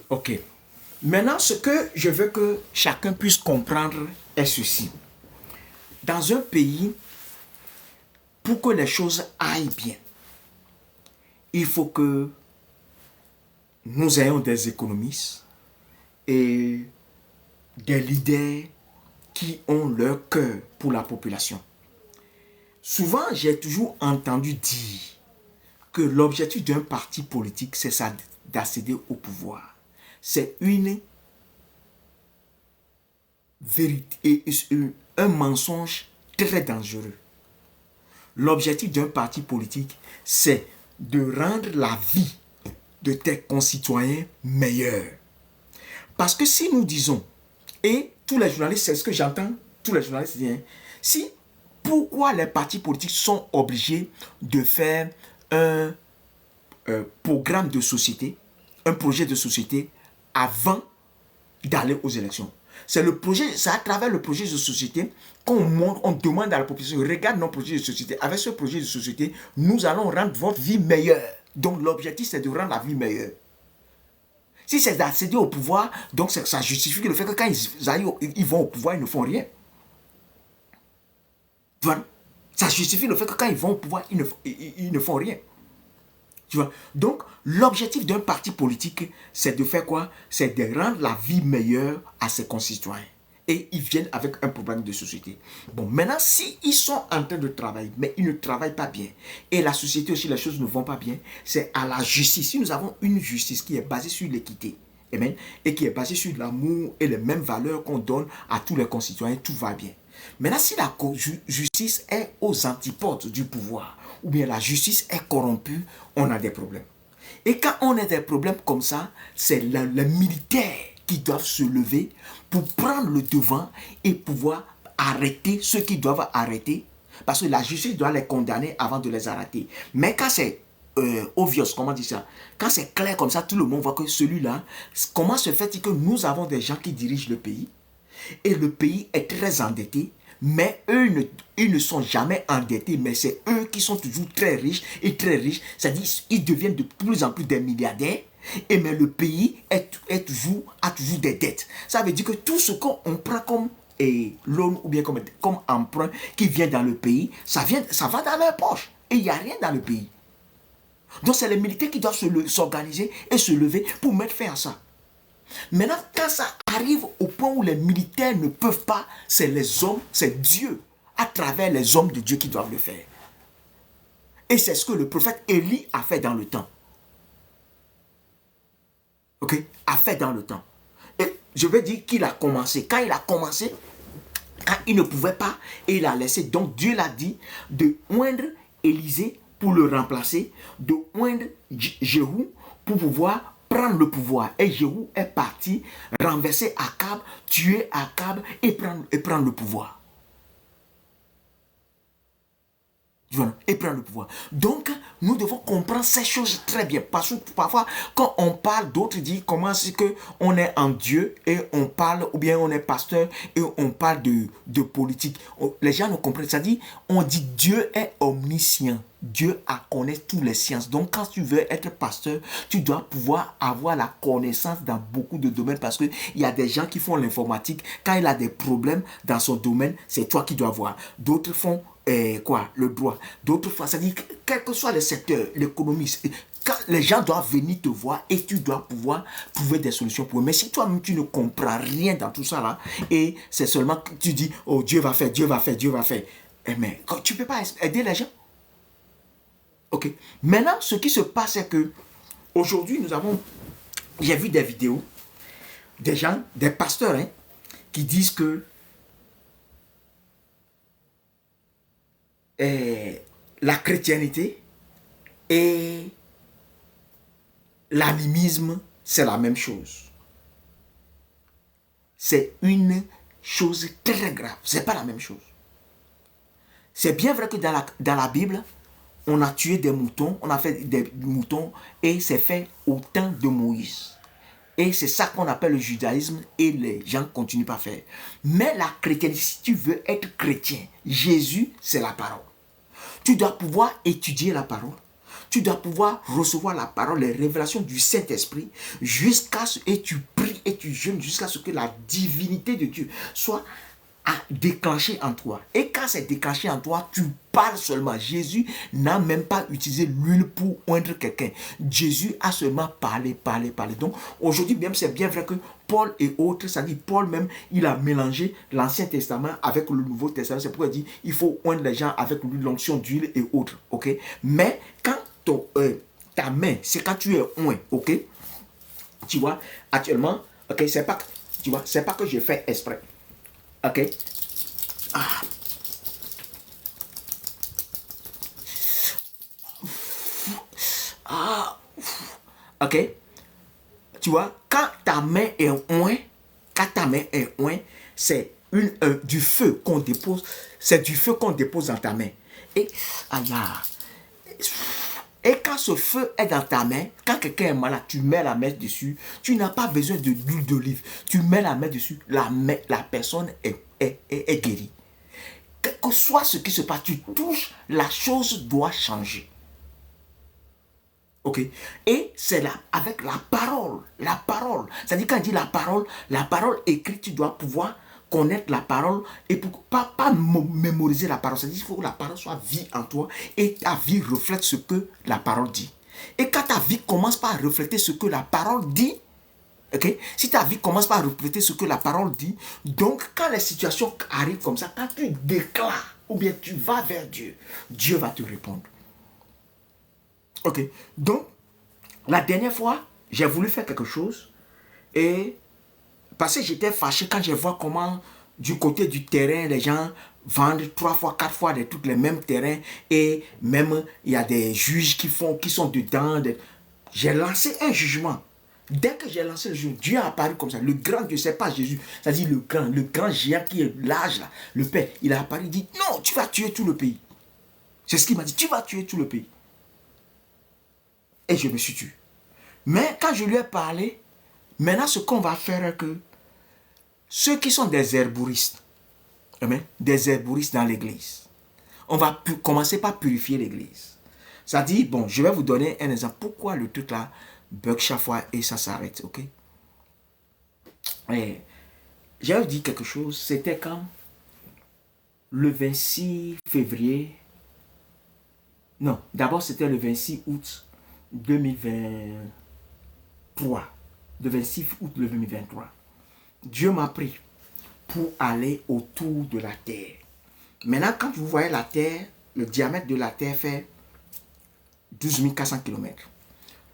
Ok. Maintenant, ce que je veux que chacun puisse comprendre est ceci. Dans un pays, pour que les choses aillent bien, il faut que nous ayons des économistes et des leaders qui ont leur cœur pour la population. Souvent, j'ai toujours entendu dire que l'objectif d'un parti politique, c'est ça, d'accéder au pouvoir. C'est une vérité, un mensonge très dangereux. L'objectif d'un parti politique, c'est de rendre la vie de tes concitoyens meilleure. Parce que si nous disons, et tous les journalistes, c'est ce que j'entends, tous les journalistes disent, si, pourquoi les partis politiques sont obligés de faire un programme de société, un projet de société avant d'aller aux élections. C'est à travers le projet de société on demande à la population, regarde nos projets de société. Avec ce projet de société, nous allons rendre votre vie meilleure. Donc l'objectif, c'est de rendre la vie meilleure. Si c'est d'accéder au pouvoir, donc ça justifie le fait que quand ils vont au pouvoir, ils ne font rien. Voilà. Ça justifie le fait que quand ils vont au pouvoir, ils ne font rien. Tu vois? Donc, l'objectif d'un parti politique, c'est de faire quoi? C'est de rendre la vie meilleure à ses concitoyens. Et ils viennent avec un problème de société. Bon, maintenant, s'ils sont en train de travailler, mais ils ne travaillent pas bien, et la société aussi, les choses ne vont pas bien, c'est à la justice. Si nous avons une justice qui est basée sur l'équité, amen, et qui est basée sur l'amour et les mêmes valeurs qu'on donne à tous les concitoyens, tout va bien. Maintenant, si la justice est aux antipodes du pouvoir, ou bien la justice est corrompue, on a des problèmes. Et quand on a des problèmes comme ça, c'est les militaires qui doivent se lever pour prendre le devant et pouvoir arrêter ceux qui doivent arrêter. Parce que la justice doit les condamner avant de les arrêter. Mais quand c'est obvious, comment dire ça? Quand c'est clair comme ça, tout le monde voit que celui-là, comment se fait-il que nous avons des gens qui dirigent le pays et le pays est très endetté, mais eux, ils ne sont jamais endettés, mais c'est eux qui sont toujours très riches et très riches. C'est-à-dire ils deviennent de plus en plus des milliardaires, et mais le pays a toujours des dettes. Ça veut dire que tout ce qu'on prend comme loan ou bien comme emprunt qui vient dans le pays, ça va dans leur poche. Et il n'y a rien dans le pays. Donc c'est les militaires qui doivent s'organiser et se lever pour mettre fin à ça. Maintenant, quand ça arrive au point où les militaires ne peuvent pas, c'est les hommes, c'est Dieu, à travers les hommes de Dieu qui doivent le faire. Et c'est ce que le prophète Élie a fait dans le temps. Ok? A fait dans le temps. Et je vais dire qu'il a commencé. Quand il a commencé, quand il ne pouvait pas, et il a laissé. Donc Dieu l'a dit de oindre Élisée pour le remplacer, de oindre Jéhu pour pouvoir prendre le pouvoir. Et Jéhu est parti renverser Akab, tuer Akab et prendre le pouvoir. Et prendre le pouvoir. Donc, nous devons comprendre ces choses très bien. Parce que parfois, quand on parle, d'autres disent comment c'est qu'on est en Dieu et on parle, ou bien on est pasteur et on parle de politique. Les gens ne comprennent. C'est-à-dire, on dit Dieu est omniscient. Dieu connaît toutes les sciences. Donc, quand tu veux être pasteur, tu dois pouvoir avoir la connaissance dans beaucoup de domaines parce qu'il y a des gens qui font l'informatique. Quand il a des problèmes dans son domaine, c'est toi qui dois voir. D'autres font le droit. D'autres fois, c'est-à-dire, quel que soit le secteur, l'économie, quand les gens doivent venir te voir et tu dois pouvoir trouver des solutions pour eux. Mais si toi-même, tu ne comprends rien dans tout ça là, et c'est seulement que tu dis, oh, Dieu va faire, Dieu va faire, Dieu va faire. Mais tu ne peux pas aider les gens. Ok. Maintenant, ce qui se passe, c'est que aujourd'hui, j'ai vu des vidéos, des gens, des pasteurs, qui disent que la chrétienté et l'animisme, c'est la même chose. C'est une chose très grave. C'est pas la même chose. C'est bien vrai que dans la Bible, on a tué des moutons, on a fait des moutons et c'est fait au temps de Moïse. Et c'est ça qu'on appelle le judaïsme et les gens continuent pas à faire. Mais la chrétienté, si tu veux être chrétien, Jésus, c'est la parole. Tu dois pouvoir étudier la parole. tu dois pouvoir recevoir la parole, les révélations du Saint-Esprit, jusqu'à ce et tu pries et tu jeûnes jusqu'à ce que la divinité de Dieu soit déclenché en toi. Et quand c'est déclenché en toi, tu parles seulement. Jésus n'a même pas utilisé l'huile pour oindre quelqu'un. Jésus a seulement parlé. Donc aujourd'hui même, c'est bien vrai que Paul et autres, ça dit Paul même, il a mélangé l'Ancien Testament avec le Nouveau Testament. C'est pourquoi il dit il faut oindre les gens avec l'onction d'huile et autres. Ok. Mais quand ta main, c'est quand tu es oint, ok. Tu vois, actuellement, ok, c'est pas, tu vois, c'est pas que j'ai fait exprès. Ok. Ah. Ah. Ok. Tu vois, quand ta main est oint, c'est du feu qu'on dépose. C'est du feu qu'on dépose dans ta main. Et, aïe, et quand ce feu est dans ta main, quand quelqu'un est malade, tu mets la main dessus, tu n'as pas besoin de l'huile d'olive. Tu mets la main dessus, la personne est guérie. Quel que soit ce qui se passe, tu touches, la chose doit changer. Ok. Et c'est là, avec la parole. La parole. C'est-à-dire, quand on dit la parole écrite, tu dois pouvoir connaître la parole et pour, pas mémoriser la parole. C'est-à-dire qu'il faut que la parole soit vie en toi et ta vie reflète ce que la parole dit. Et quand ta vie commence par refléter ce que la parole dit, okay? Si ta vie commence par refléter ce que la parole dit, donc quand les situations arrivent comme ça, quand tu déclares ou bien tu vas vers Dieu, Dieu va te répondre. Ok, donc la dernière fois, j'ai voulu faire quelque chose et parce que j'étais fâché quand je vois comment du côté du terrain, les gens vendent 3 fois, 4 fois tous les mêmes terrains et même il y a des juges qui sont dedans. J'ai lancé un jugement. Dès que j'ai lancé le jugement, Dieu a apparu comme ça. Le grand Dieu, c'est pas Jésus. C'est-à-dire le grand géant qui est l'âge là, le Père. Il a apparu, il dit non, tu vas tuer tout le pays. C'est ce qu'il m'a dit, tu vas tuer tout le pays. Et je me suis tué. Mais quand je lui ai parlé, maintenant ce qu'on va faire est que ceux qui sont des herbouristes, des herbouristes dans l'église, on va commencer par purifier l'église. Ça dit, bon, je vais vous donner un exemple. Pourquoi le truc là bug chaque fois et ça s'arrête, ok? J'avais dit quelque chose, c'était quand le 26 février, non, d'abord c'était le 26 août 2023, le 26 août 2023. Dieu m'a pris pour aller autour de la terre. Maintenant, quand vous voyez la terre, le diamètre de la terre fait 12 400 km.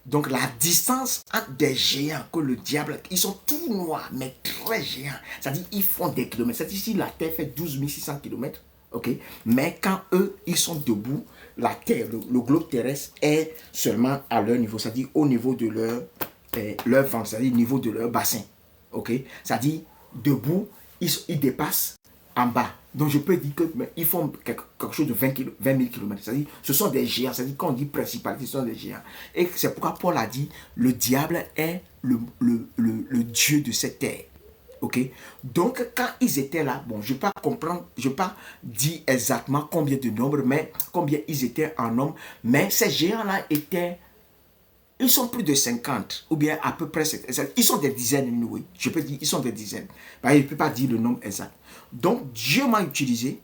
Donc la distance entre des géants que le diable, ils sont tout noirs, mais très géants. C'est-à-dire ils font des kilomètres. C'est-à-dire ici la terre fait 12 600 km. Ok, mais quand eux, ils sont debout, la terre, le globe terrestre est seulement à leur niveau. C'est-à-dire au niveau de leur ventre, c'est-à-dire au niveau de leur bassin. Ok, c'est-à-dire debout, ils dépassent en bas. Donc je peux dire qu'ils font quelque chose de 20 000 km. C'est-à-dire ce sont des géants. C'est-à-dire quand on dit principalité, ce sont des géants. Et c'est pourquoi Paul a dit, le diable est le Dieu de cette terre. Ok. Donc quand ils étaient là, bon, je ne vais pas comprendre, je ne vais pas dire exactement combien de nombre, mais combien ils étaient en nombre. Mais ces géants-là étaient... Ils sont plus de 50, ou bien à peu près, ils sont des dizaines, oui. Je peux dire, ils sont des dizaines. Je ne peux pas dire le nombre exact. Donc, Dieu m'a utilisé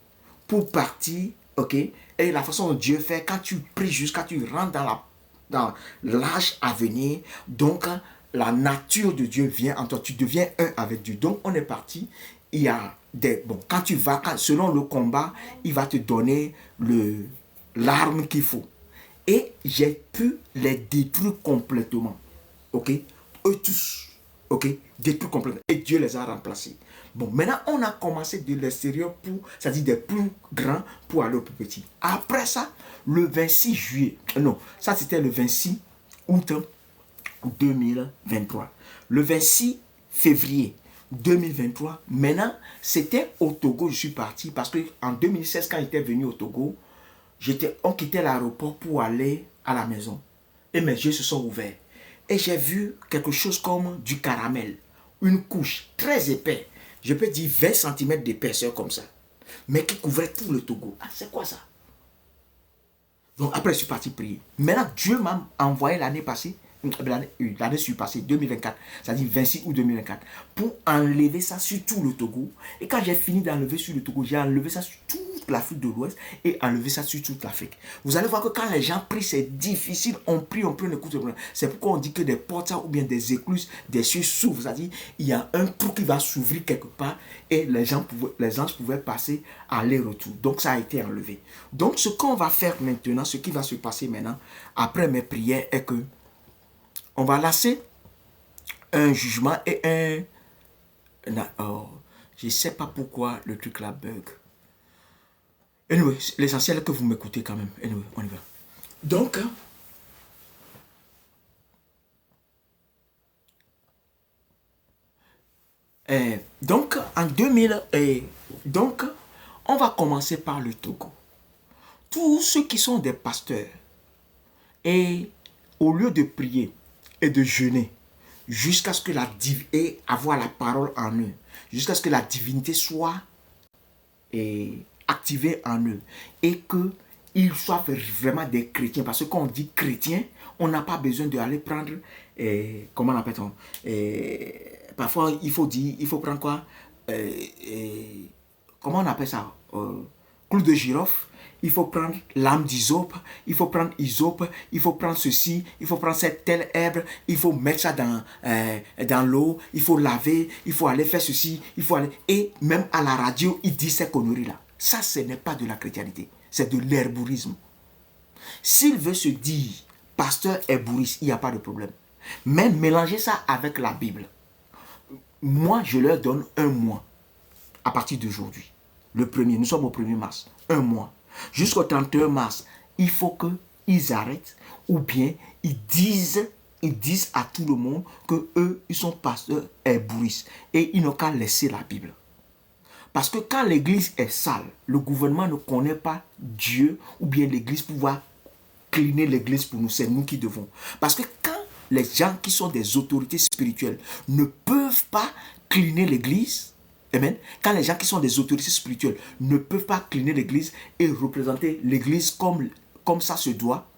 pour partir, ok? Et la façon dont Dieu fait, quand tu pries jusqu'à tu rentres dans l'âge à venir, donc la nature de Dieu vient en toi, tu deviens un avec Dieu. Donc, on est parti. Il y a des... Bon, quand tu vas, selon le combat, il va te donner l'arme qu'il faut. Et j'ai pu les détruire complètement. Ok? Eux tous. Ok? Détruire complètement. Et Dieu les a remplacés. Bon, maintenant, on a commencé de l'extérieur c'est-à-dire des plus grands pour aller aux plus petits. Après ça, le 26 juillet, non, ça c'était le 26 août 2023. Le 26 février 2023, maintenant, c'était au Togo, je suis parti parce qu'en 2016, quand j'étais venu au Togo, on quittait l'aéroport pour aller à la maison. Et mes yeux se sont ouverts. Et j'ai vu quelque chose comme du caramel. Une couche très épais. Je peux dire 20 cm d'épaisseur comme ça. Mais qui couvrait tout le Togo. Ah, c'est quoi ça? Donc après, je suis parti prier. Maintenant, Dieu m'a envoyé l'année passée, l'année surpassée, 2024, c'est-à-dire 26 août 2024, pour enlever ça sur tout le Togo. Et quand j'ai fini d'enlever sur le Togo, j'ai enlevé ça sur toute l'Afrique de l'Ouest et enlevé ça sur toute l'Afrique. Vous allez voir que quand les gens prient, c'est difficile. On prie, on écoute. C'est pourquoi on dit que des portails ou bien des écluses, des cieux s'ouvrent. C'est-à-dire, il y a un trou qui va s'ouvrir quelque part et les anges pouvaient passer aller-retour. Donc, ça a été enlevé. Donc, ce qu'on va faire maintenant, ce qui va se passer maintenant, après mes prières, est que on va lasser un jugement et je ne sais pas pourquoi le truc là bug. Anyway, l'essentiel est que vous m'écoutez quand même. Anyway, on y va. Donc, en 2000, donc, on va commencer par le Togo. Tous ceux qui sont des pasteurs, et au lieu de prier et de jeûner, jusqu'à ce que et avoir la parole en eux, jusqu'à ce que la divinité soit activée en eux, et qu'ils soient vraiment des chrétiens. Parce que quand on dit chrétien, on n'a pas besoin d'aller prendre, comment on appelle-t-on, parfois il faut prendre quoi, comment on appelle ça, clou de girofle. Il faut prendre l'âme d'hysope, il faut prendre hysope, il faut prendre ceci, il faut prendre cette telle herbe, il faut mettre ça dans l'eau, il faut laver, il faut aller faire ceci, il faut aller... Et même à la radio, il dit ces conneries-là. Ça, ce n'est pas de la chrétienté, c'est de l'herbourisme. S'il veut se dire pasteur herbouriste, il n'y a pas de problème. Mais mélangez ça avec la Bible. Moi, je leur donne un mois à partir d'aujourd'hui. Le 1er, nous sommes au 1er mars, un mois. Jusqu'au 31 mars, il faut qu'ils arrêtent ou bien ils disent à tout le monde que eux, ils sont pasteurs herbouristes et ils n'ont qu'à laisser la Bible. Parce que quand l'église est sale, le gouvernement ne connaît pas Dieu ou bien l'église pour pouvoir cleaner l'église pour nous. C'est nous qui devons. Parce que quand les gens qui sont des autorités spirituelles ne peuvent pas cleaner l'église, amen. Quand les gens qui sont des autorités spirituelles ne peuvent pas cleaner l'église et représenter l'église comme ça se doit,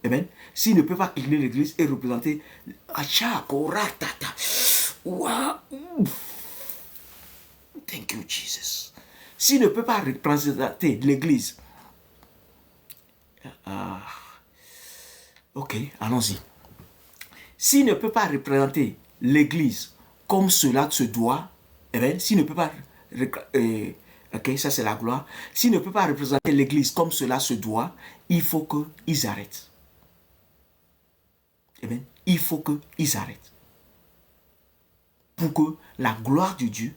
amen. S'ils ne peuvent pas cleaner l'église et représenter thank you Jesus. S'ils ne peuvent pas représenter l'église, ok, allons-y. S'il ne peut pas représenter l'église comme cela se doit, eh bien, s'il ne peut pas, ok, ça c'est la gloire. S'il ne peut pas représenter l'église comme cela se doit, il faut qu'ils arrêtent. Eh bien, il faut qu'ils arrêtent. Pour que la gloire de Dieu,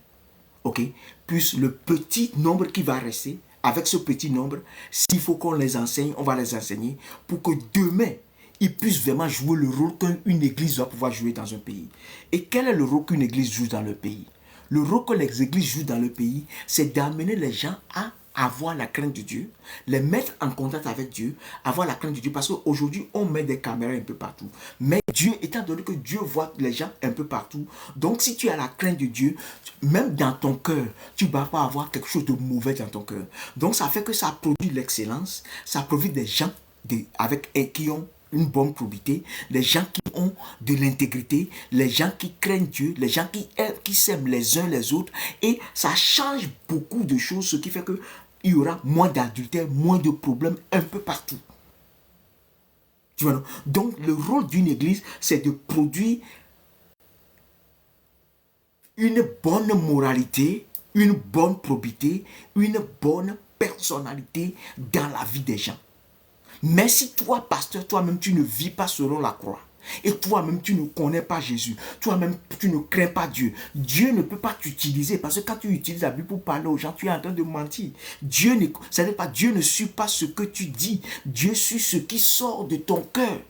ok, puisse le petit nombre qui va rester, avec ce petit nombre, s'il faut qu'on les enseigne, on va les enseigner pour que demain, ils puissent vraiment jouer le rôle qu'une église doit pouvoir jouer dans un pays. Et quel est le rôle qu'une église joue dans le pays? Le rôle que les églises jouent dans le pays, c'est d'amener les gens à avoir la crainte de Dieu, les mettre en contact avec Dieu, avoir la crainte de Dieu. Parce qu'aujourd'hui, on met des caméras un peu partout. Mais Dieu, étant donné que Dieu voit les gens un peu partout, donc si tu as la crainte de Dieu, même dans ton cœur, tu ne vas pas avoir quelque chose de mauvais dans ton cœur. Donc ça fait que ça produit l'excellence, ça produit des gens qui ont une bonne probité, les gens qui ont de l'intégrité, les gens qui craignent Dieu, les gens qui s'aiment les uns les autres, et ça change beaucoup de choses, ce qui fait que il y aura moins d'adultère, moins de problèmes un peu partout. Tu vois, non? Donc le rôle d'une église, c'est de produire une bonne moralité, une bonne probité, une bonne personnalité dans la vie des gens. Mais si toi, pasteur, toi-même, tu ne vis pas selon la croix, et toi-même, tu ne connais pas Jésus, toi-même, tu ne crains pas Dieu, Dieu ne peut pas t'utiliser, parce que quand tu utilises la Bible pour parler aux gens, tu es en train de mentir. Dieu ne suit pas ce que tu dis, Dieu suit ce qui sort de ton cœur.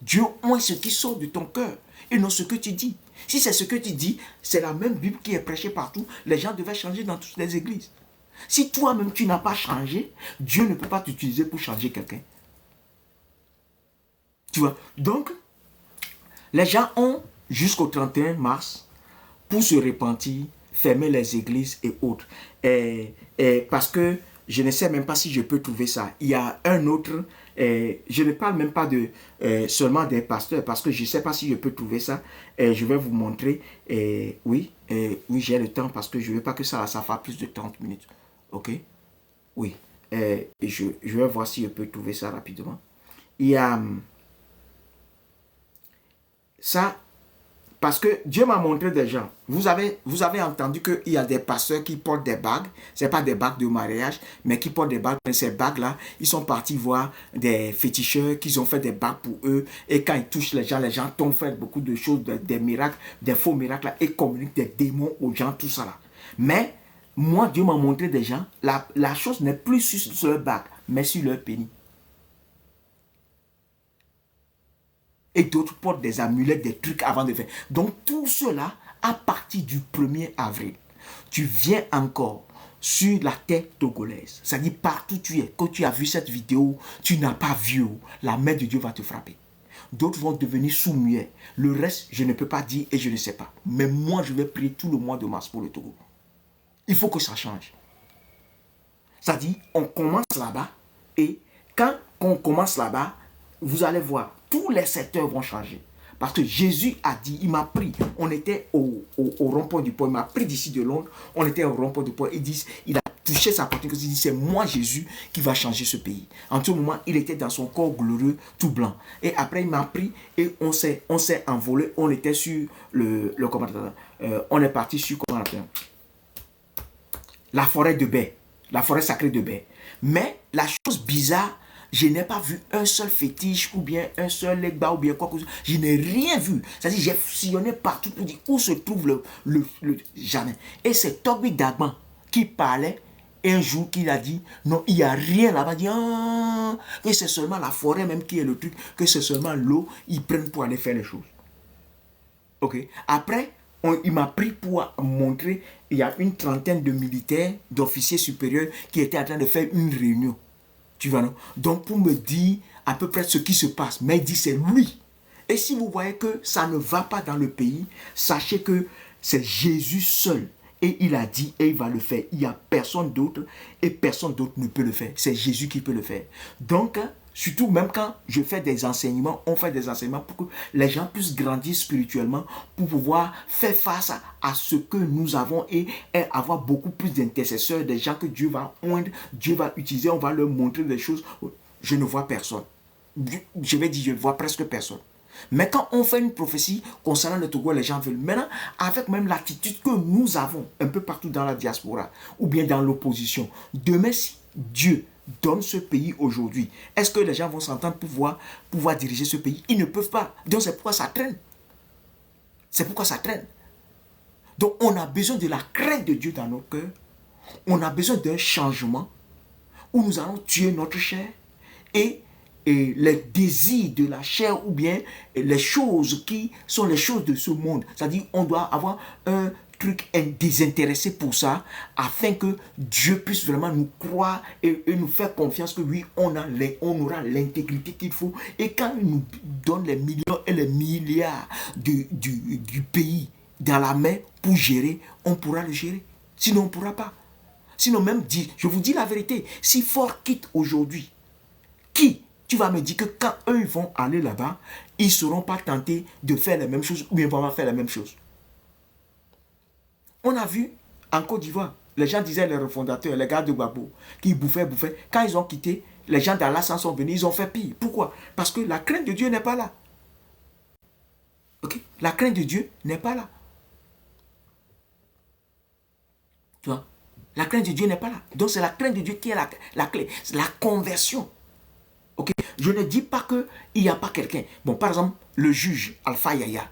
Dieu oint ce qui sort de ton cœur, et non ce que tu dis. Si c'est ce que tu dis, c'est la même Bible qui est prêchée partout, les gens devaient changer dans toutes les églises. Si toi-même, tu n'as pas changé, Dieu ne peut pas t'utiliser pour changer quelqu'un. Tu vois, donc, les gens ont jusqu'au 31 mars pour se repentir, fermer les églises et autres. Parce que je ne sais même pas si je peux trouver ça. Il y a un autre Je ne parle même pas de seulement des pasteurs, parce que je ne sais pas si je peux trouver ça. Je vais vous montrer. Oui, oui, j'ai le temps, parce que je ne veux pas que ça fasse plus de 30 minutes. OK? Oui. Je vais voir si je peux trouver ça rapidement. Il y a ça, parce que Dieu m'a montré des gens. Vous avez entendu qu'il y a des pasteurs qui portent des bagues. Ce n'est pas des bagues de mariage, mais qui portent des bagues. Mais ces bagues-là, ils sont partis voir des féticheurs qui ont fait des bagues pour eux. Et quand ils touchent les gens tombent, faire beaucoup de choses, des miracles, des faux miracles, là, et communiquent des démons aux gens, tout ça là. Mais moi, Dieu m'a montré des gens. La chose n'est plus sur leur bague, mais sur leur pénis. Et d'autres portent des amulettes, des trucs avant de faire. Donc tout cela, à partir du 1er avril, tu viens encore sur la terre togolaise. C'est-à-dire partout où tu es, quand tu as vu cette vidéo, tu n'as pas vu, la main de Dieu va te frapper. D'autres vont devenir sous-muets. Le reste, je ne peux pas dire et je ne sais pas. Mais moi, je vais prier tout le mois de mars pour le Togo. Il faut que ça change. C'est-à-dire, on commence là-bas et quand on commence là-bas, vous allez voir, tous les secteurs vont changer. Parce que Jésus a dit, il m'a pris, on était au rond-point du pont, il m'a pris d'ici de Londres, on était au rond-point du pont, il a touché sa poitrine, il dit, c'est moi Jésus qui va changer ce pays. En tout moment, il était dans son corps glorieux, tout blanc. Et après, il m'a pris et on s'est envolé, on était sur on est parti sur, comment on appelle, la forêt de Baie, la forêt sacrée de Baie. Mais la chose bizarre, je n'ai pas vu un seul fétiche ou bien un seul legba ou bien quoi que ce soit. Je n'ai rien vu. C'est-à-dire, j'ai sillonné partout pour dire où se trouve le jamais. Et c'est Toby Dagman qui parlait un jour qu'il a dit, non, il n'y a rien là-bas. Il dit, ah, que c'est seulement la forêt même qui est le truc, que c'est seulement l'eau, ils prennent pour aller faire les choses. Ok. Après, il m'a pris pour montrer, il y a une trentaine de militaires, d'officiers supérieurs qui étaient en train de faire une réunion. Tu vois, non? Donc, pour me dire à peu près ce qui se passe. Mais il dit, c'est lui. Et si vous voyez que ça ne va pas dans le pays, sachez que c'est Jésus seul. Et il a dit, et il va le faire. Il n'y a personne d'autre, et personne d'autre ne peut le faire. C'est Jésus qui peut le faire. Donc, surtout même quand je fais des enseignements, on fait des enseignements pour que les gens puissent grandir spirituellement, pour pouvoir faire face à ce que nous avons et avoir beaucoup plus d'intercesseurs, des gens que Dieu va oindre, Dieu va utiliser, on va leur montrer des choses. Je ne vois personne. Je vais dire, je ne vois presque personne. Mais quand on fait une prophétie concernant le Togo, les gens veulent. Maintenant, avec même l'attitude que nous avons un peu partout dans la diaspora ou bien dans l'opposition, demain, si Dieu donne ce pays aujourd'hui, est-ce que les gens vont s'entendre pour pouvoir diriger ce pays? Ils ne peuvent pas. Donc c'est pourquoi ça traîne. C'est pourquoi ça traîne. Donc on a besoin de la crainte de Dieu dans nos cœurs. On a besoin d'un changement où nous allons tuer notre chair et les désirs de la chair ou bien les choses qui sont les choses de ce monde. C'est-à-dire on doit avoir un truc désintéressé pour ça afin que Dieu puisse vraiment nous croire et nous faire confiance que oui, on aura l'intégrité qu'il faut. Et quand il nous donne les millions et les milliards du pays dans la main pour gérer, on pourra le gérer. Sinon, on ne pourra pas. Sinon, même, je vous dis la vérité, si Ford quitte aujourd'hui, qui tu vas me dire que quand eux vont aller là-bas, ils ne seront pas tentés de faire la même chose ou bien vont faire la même chose. On a vu en Côte d'Ivoire, les gens disaient les refondateurs, les gars de Gbagbo, qui bouffaient. Quand ils ont quitté, les gens d'Alassane sont venus, ils ont fait pire. Pourquoi? Parce que la crainte de Dieu n'est pas là. Ok? La crainte de Dieu n'est pas là. Tu vois? La crainte de Dieu n'est pas là. Donc c'est la crainte de Dieu qui est la clé. C'est la conversion. Okay? Je ne dis pas qu'il n'y a pas quelqu'un. Bon, par exemple, le juge Alpha Yaya,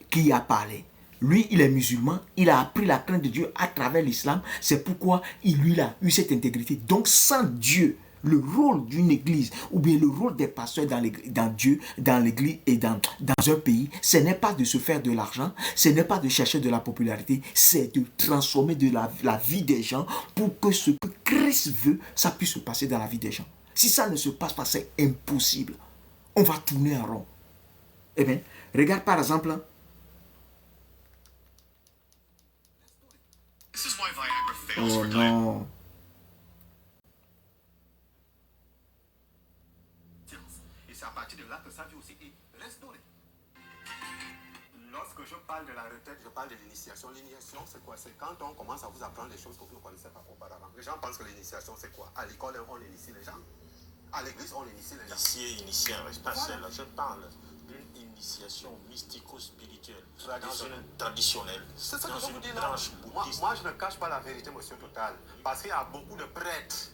qui a parlé, lui, il est musulman, il a appris la crainte de Dieu à travers l'islam. C'est pourquoi il a eu cette intégrité. Donc, sans Dieu, le rôle d'une église, ou bien le rôle des pasteurs dans Dieu, dans l'église et dans un pays, ce n'est pas de se faire de l'argent, ce n'est pas de chercher de la popularité, c'est de transformer la vie des gens pour que ce que Christ veut, ça puisse se passer dans la vie des gens. Si ça ne se passe pas, c'est impossible. On va tourner en rond. Eh bien, regarde par exemple. Oh non. je parle de la retraite, je parle de l'initiation. L'initiation, c'est quoi? C'est quand on commence à vous apprendre des choses que vous ne connaissez pas auparavant. Les gens pensent que l'initiation, c'est quoi? À l'école, on initie les gens. À l'église, on initie les gens. Initier un reste pas celle-là. Je parle d'une initiation mystico-spirituelle, traditionnelle. C'est ce que je vous dis là. Moi, je ne cache pas la vérité, monsieur Total. Parce qu'il y a beaucoup de prêtres.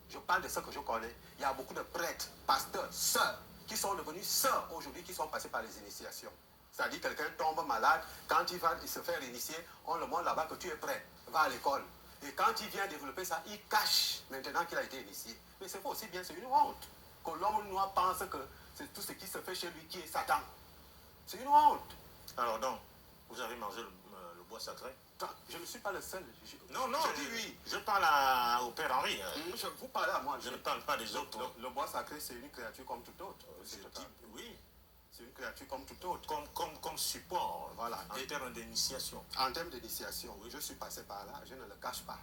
Je parle de ce que je connais. Il y a beaucoup de prêtres, pasteurs, sœurs, qui sont devenus sœurs aujourd'hui, qui sont passés par les initiations. C'est-à-dire quelqu'un tombe malade, quand il va se faire initier, on le montre là-bas que tu es prêt, va à l'école. Et quand il vient développer ça, il cache maintenant qu'il a été initié. Mais c'est pas aussi bien, c'est une honte. Que l'homme noir pense que c'est tout ce qui se fait chez lui qui est Satan. C'est une honte. Alors donc, vous avez mangé le bois sacré? Je ne suis pas le seul. Non, je dis oui. Je parle au Père Henri. Vous parlez à moi. Je ne parle pas des autres. Le bois sacré, c'est une créature comme tout autre. Oui. C'est une créature comme tout autre. Comme support, voilà. En termes d'initiation. En termes d'initiation, oui. Je suis passé par là, je ne le cache pas.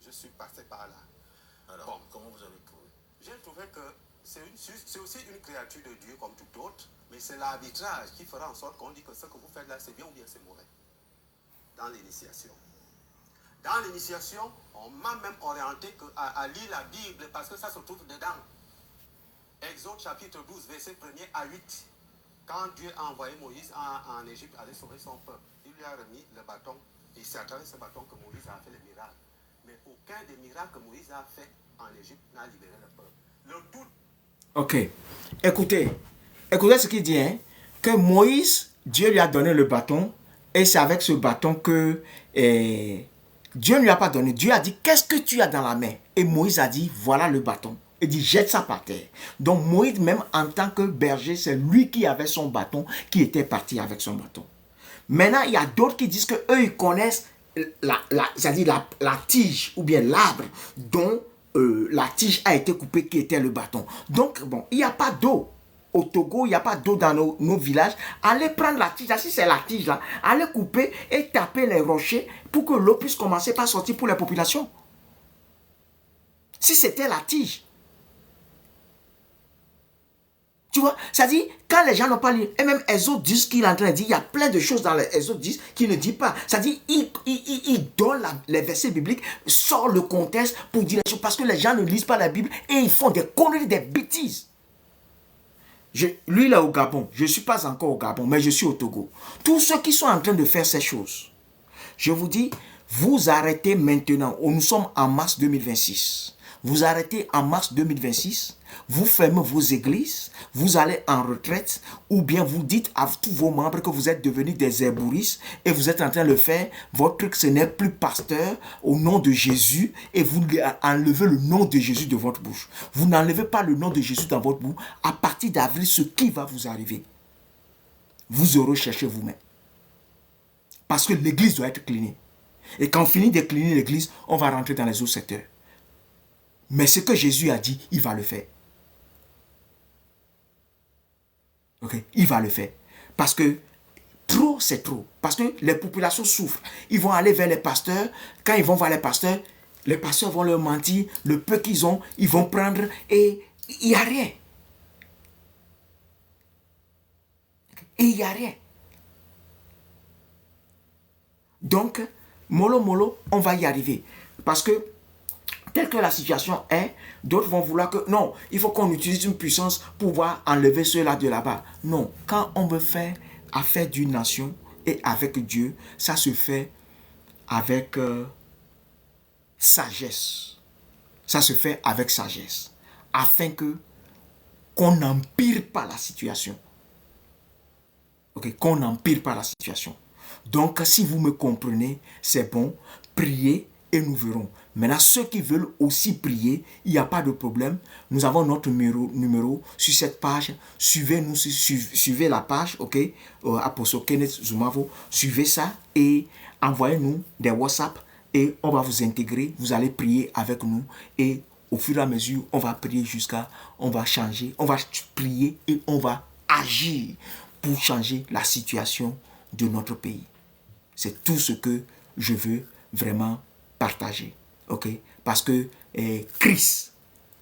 Je suis passé par là. Alors, bon, comment vous avez trouvé? J'ai trouvé que c'est aussi une créature de Dieu comme tout autre, mais c'est l'arbitrage qui fera en sorte qu'on dit que ce que vous faites là, c'est bien ou bien c'est mauvais. Dans l'initiation. Dans l'initiation, on m'a même orienté à lire la Bible parce que ça se trouve dedans. Exode chapitre 12, verset 1er à 8. Quand Dieu a envoyé Moïse en Égypte aller sauver son peuple, il lui a remis le bâton. Et c'est à travers ce bâton que Moïse a fait les miracles. Mais aucun des miracles que Moïse a fait en Égypte n'a libéré le peuple. Le tout. Ok. Écoutez ce qu'il dit, hein, que Moïse, Dieu lui a donné le bâton, et c'est avec ce bâton que Dieu ne lui a pas donné. Dieu a dit, qu'est-ce que tu as dans la main? Et Moïse a dit, voilà le bâton. Il dit, jette ça par terre. Donc Moïse, même en tant que berger, c'est lui qui avait son bâton, qui était parti avec son bâton. Maintenant, il y a d'autres qui disent qu'eux, ils connaissent la tige, ou bien l'arbre dont la tige a été coupée, qui était le bâton. Donc, bon, il n'y a pas d'eau. Au Togo, il n'y a pas d'eau dans nos villages. Allez prendre la tige, si c'est la tige là, allez couper et taper les rochers pour que l'eau puisse commencer par sortir pour les populations. Si c'était la tige. Tu vois, ça dit, quand les gens n'ont pas lu, et même Exode 10 qu'il est en train de dire, il y a plein de choses dans Exode 10 qu'il ne dit pas. Ça dit, il donne les versets bibliques, sort le contexte pour dire les choses, parce que les gens ne lisent pas la Bible et ils font des conneries, des bêtises. Lui, il est au Gabon. Je ne suis pas encore au Gabon, mais je suis au Togo. Tous ceux qui sont en train de faire ces choses, je vous dis, vous arrêtez maintenant. Nous sommes en mars 2026. Vous arrêtez en mars 2026, vous fermez vos églises, vous allez en retraite, ou bien vous dites à tous vos membres que vous êtes devenus des herbouristes et vous êtes en train de le faire. Votre truc, ce n'est plus pasteur au nom de Jésus et vous enlevez le nom de Jésus de votre bouche. Vous n'enlevez pas le nom de Jésus dans votre bouche. À partir d'avril, ce qui va vous arriver, vous aurez cherché vous-même. Parce que l'église doit être clinée. Et quand on finit de cliner l'église, on va rentrer dans les autres secteurs. Mais ce que Jésus a dit, il va le faire. Ok, il va le faire. Parce que trop, c'est trop. Parce que les populations souffrent. Ils vont aller vers les pasteurs. Quand ils vont voir les pasteurs vont leur mentir. Le peu qu'ils ont, ils vont prendre et il n'y a rien. Et il n'y a rien. Donc, mollo, on va y arriver. Parce que telle que la situation est, d'autres vont vouloir que... Non, il faut qu'on utilise une puissance pour pouvoir enlever ceux-là de là-bas. Non, quand on veut faire affaire d'une nation et avec Dieu, ça se fait avec sagesse. Ça se fait avec sagesse. Afin qu'on n'empire pas la situation. Ok, qu'on n'empire pas la situation. Donc, si vous me comprenez, c'est bon. Priez et nous verrons. Maintenant, ceux qui veulent aussi prier, il n'y a pas de problème. Nous avons notre numéro sur cette page. Suivez-nous, suivez la page, ok? Apostle Kenneth Zoumavo. Suivez ça et envoyez-nous des WhatsApp et on va vous intégrer. Vous allez prier avec nous et au fur et à mesure, on va prier on va changer, on va prier et on va agir pour changer la situation de notre pays. C'est tout ce que je veux vraiment partager. Ok? Parce que Christ,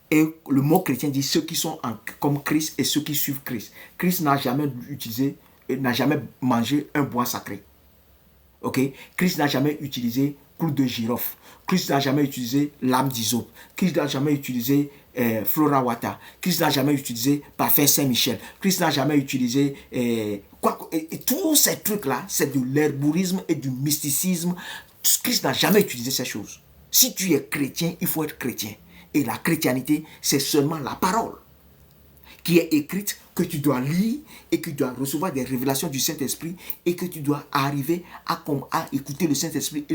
et le mot chrétien dit ceux qui sont comme Christ et ceux qui suivent Christ. Christ n'a jamais utilisé n'a jamais mangé un bois sacré. Ok? Christ n'a jamais utilisé clou de girofle. Christ n'a jamais utilisé lame d'hysope. Christ n'a jamais utilisé Flora Wata. Christ n'a jamais utilisé parfum Saint-Michel. Christ n'a jamais utilisé... tous ces trucs-là, c'est de l'herbourisme et du mysticisme. Christ n'a jamais utilisé ces choses. Si tu es chrétien, il faut être chrétien. Et la chrétienté, c'est seulement la parole qui est écrite, que tu dois lire et que tu dois recevoir des révélations du Saint-Esprit et que tu dois arriver à écouter le Saint-Esprit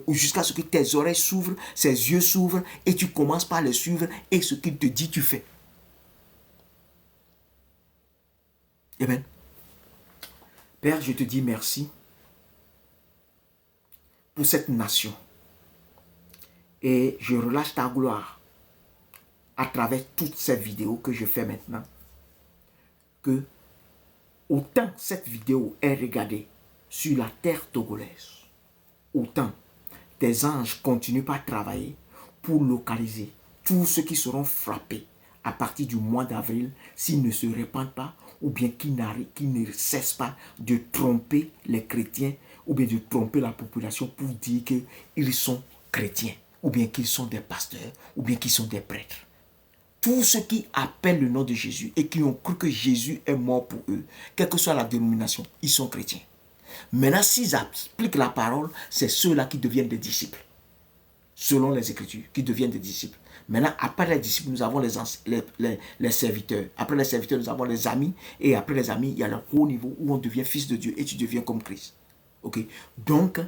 jusqu'à ce que tes oreilles s'ouvrent, ses yeux s'ouvrent et tu commences par les suivre et ce qu'il te dit, tu fais. Amen. Père, je te dis merci pour cette nation et je relâche ta gloire à travers toutes ces vidéos que je fais maintenant, que autant cette vidéo est regardée sur la terre togolaise, autant tes anges continuent par travailler pour localiser tous ceux qui seront frappés à partir du mois d'avril s'ils ne se répandent pas ou bien qui ne cessent pas de tromper les chrétiens ou bien de tromper la population pour dire qu'ils sont chrétiens ou bien qu'ils sont des pasteurs ou bien qu'ils sont des prêtres. Tous ceux qui appellent le nom de Jésus et qui ont cru que Jésus est mort pour eux, quelle que soit la dénomination, ils sont chrétiens. Maintenant, s'ils appliquent la parole, c'est ceux-là qui deviennent des disciples. Selon les Écritures, qui deviennent des disciples. Maintenant, après les disciples, nous avons les serviteurs. Après les serviteurs, nous avons les amis. Et après les amis, il y a le haut niveau où on devient fils de Dieu et tu deviens comme Christ. Ok? Donc,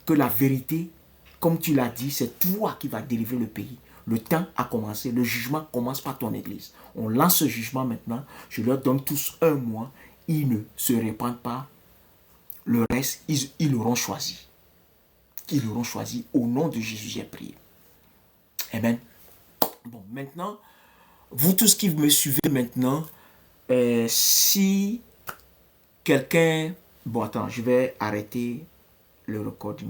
que la vérité, comme tu l'as dit, c'est toi qui vas délivrer le pays. Le temps a commencé, le jugement commence par ton église. On lance ce jugement maintenant, je leur donne tous un mois, ils ne se répandent pas, le reste, ils l'auront choisi. Ils l'auront choisi, au nom de Jésus, j'ai prié. Amen. Bon, maintenant, vous tous qui me suivez maintenant, si quelqu'un... Bon, attends, je vais arrêter le recording.